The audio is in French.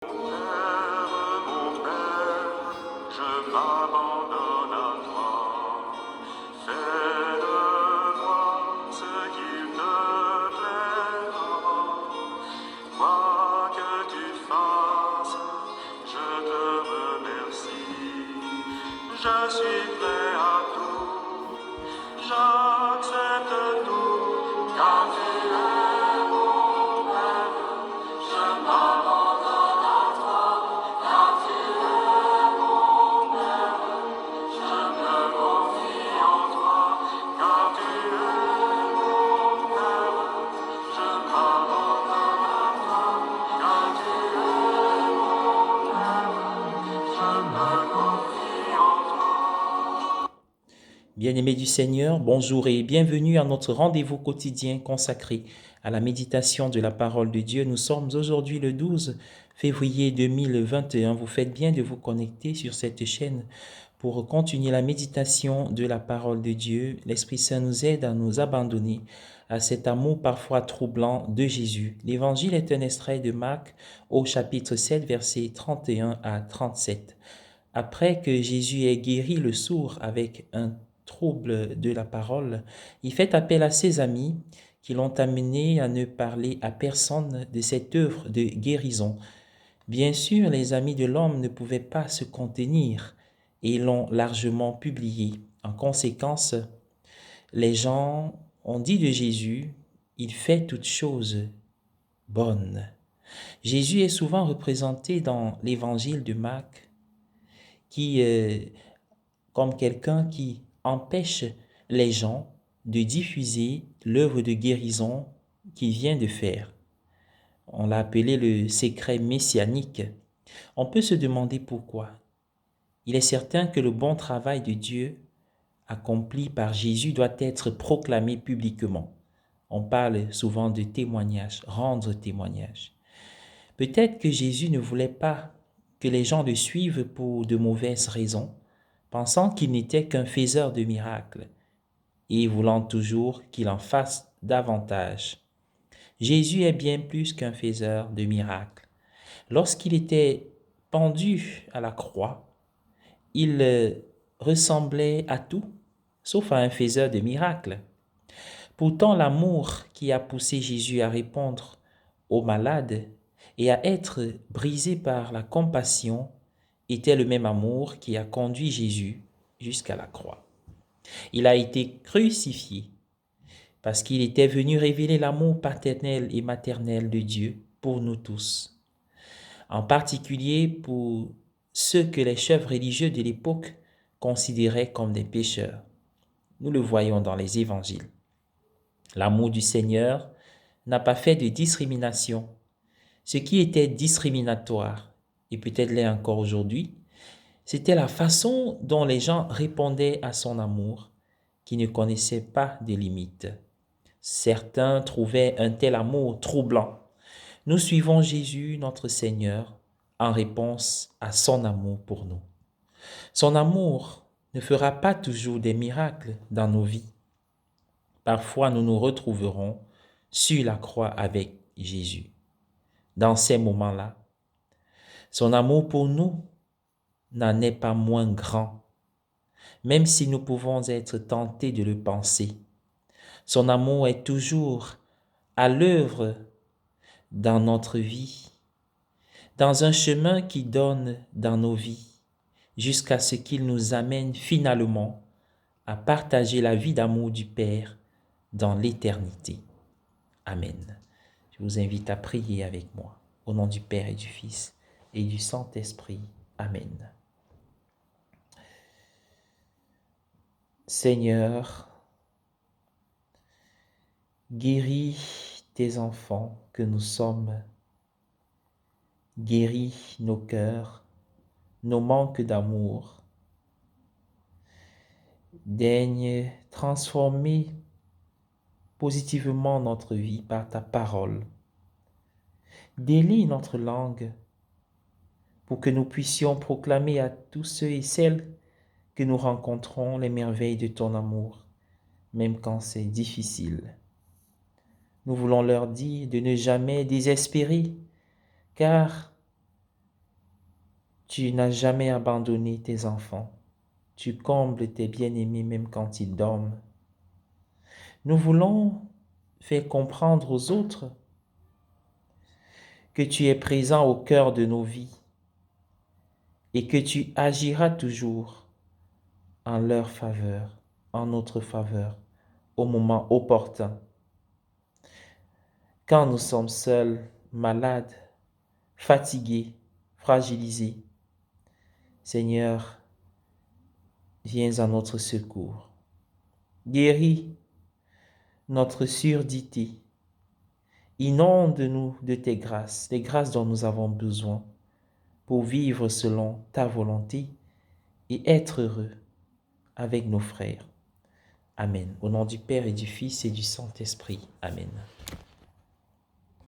Père, mon Père, je m'abandonne à toi. Fais de moi ce qu'il te plaira. Quoi que tu fasses, je te remercie. Je suis prêt à tout, j'accepte tout, car tu es mon Père. Je m'abandonne à toi, car tu es mon Père. Je me confie en toi, car tu es mon Père. Je m'abandonne à toi, car tu es mon Père. Je me confie en toi. Bien-aimés du Seigneur, bonjour et bienvenue à notre rendez-vous quotidien consacré à la méditation de la parole de Dieu. Nous sommes aujourd'hui le 12 février 2021. Vous faites bien de vous connecter sur cette chaîne pour continuer la méditation de la parole de Dieu. L'Esprit Saint nous aide à nous abandonner à cet amour parfois troublant de Jésus. L'Évangile est un extrait de Marc au chapitre 7, versets 31 à 37. Après que Jésus ait guéri le sourd avec un trouble de la parole, il fait appel à ses amis qui l'ont amené à ne parler à personne de cette œuvre de guérison. Bien sûr, les amis de l'homme ne pouvaient pas se contenir et l'ont largement publié. En conséquence, les gens ont dit de Jésus, il fait toutes choses bonnes. Jésus est souvent représenté dans l'évangile de Marc qui comme quelqu'un qui empêche les gens de diffuser l'œuvre de guérison qu'il vient de faire. On l'a appelé le secret messianique. On peut se demander pourquoi. Il est certain que le bon travail de Dieu accompli par Jésus doit être proclamé publiquement. On parle souvent de témoignage, rendre témoignage. Peut-être que Jésus ne voulait pas que les gens le suivent pour de mauvaises raisons, pensant qu'il n'était qu'un faiseur de miracles et voulant toujours qu'il en fasse davantage. Jésus est bien plus qu'un faiseur de miracles. Lorsqu'il était pendu à la croix, il ressemblait à tout, sauf à un faiseur de miracles. Pourtant, l'amour qui a poussé Jésus à répondre aux malades et à être brisé par la compassion était le même amour qui a conduit Jésus jusqu'à la croix. Il a été crucifié parce qu'il était venu révéler l'amour paternel et maternel de Dieu pour nous tous, en particulier pour ceux que les chefs religieux de l'époque considéraient comme des pécheurs. Nous le voyons dans les évangiles. L'amour du Seigneur n'a pas fait de discrimination. Ce qui était discriminatoire, et peut-être l'est encore aujourd'hui, c'était la façon dont les gens répondaient à son amour, qui ne connaissait pas de limites. Certains trouvaient un tel amour troublant. Nous suivons Jésus, notre Seigneur, en réponse à son amour pour nous. Son amour ne fera pas toujours des miracles dans nos vies. Parfois, nous nous retrouverons sur la croix avec Jésus. Dans ces moments-là, son amour pour nous n'en est pas moins grand, même si nous pouvons être tentés de le penser. Son amour est toujours à l'œuvre dans notre vie, dans un chemin qui donne dans nos vies, jusqu'à ce qu'il nous amène finalement à partager la vie d'amour du Père dans l'éternité. Amen. Je vous invite à prier avec moi, au nom du Père et du Fils et du Saint-Esprit. Amen. Seigneur, guéris tes enfants que nous sommes, guéris nos cœurs, nos manques d'amour. Daigne transformer positivement notre vie par ta parole. Délie notre langue pour que nous puissions proclamer à tous ceux et celles que nous rencontrons les merveilles de ton amour, même quand c'est difficile. Nous voulons leur dire de ne jamais désespérer, car Tu n'as jamais abandonné tes enfants. Tu combles tes bien-aimés même quand ils dorment. Nous voulons faire comprendre aux autres que tu es présent au cœur de nos vies et que tu agiras toujours en leur faveur, en notre faveur, au moment opportun. Quand nous sommes seuls, malades, fatigués, fragilisés, Seigneur, viens à notre secours. Guéris notre surdité. Inonde-nous de tes grâces, les grâces dont nous avons besoin pour vivre selon ta volonté et être heureux avec nos frères. Amen. Au nom du Père et du Fils et du Saint-Esprit. Amen.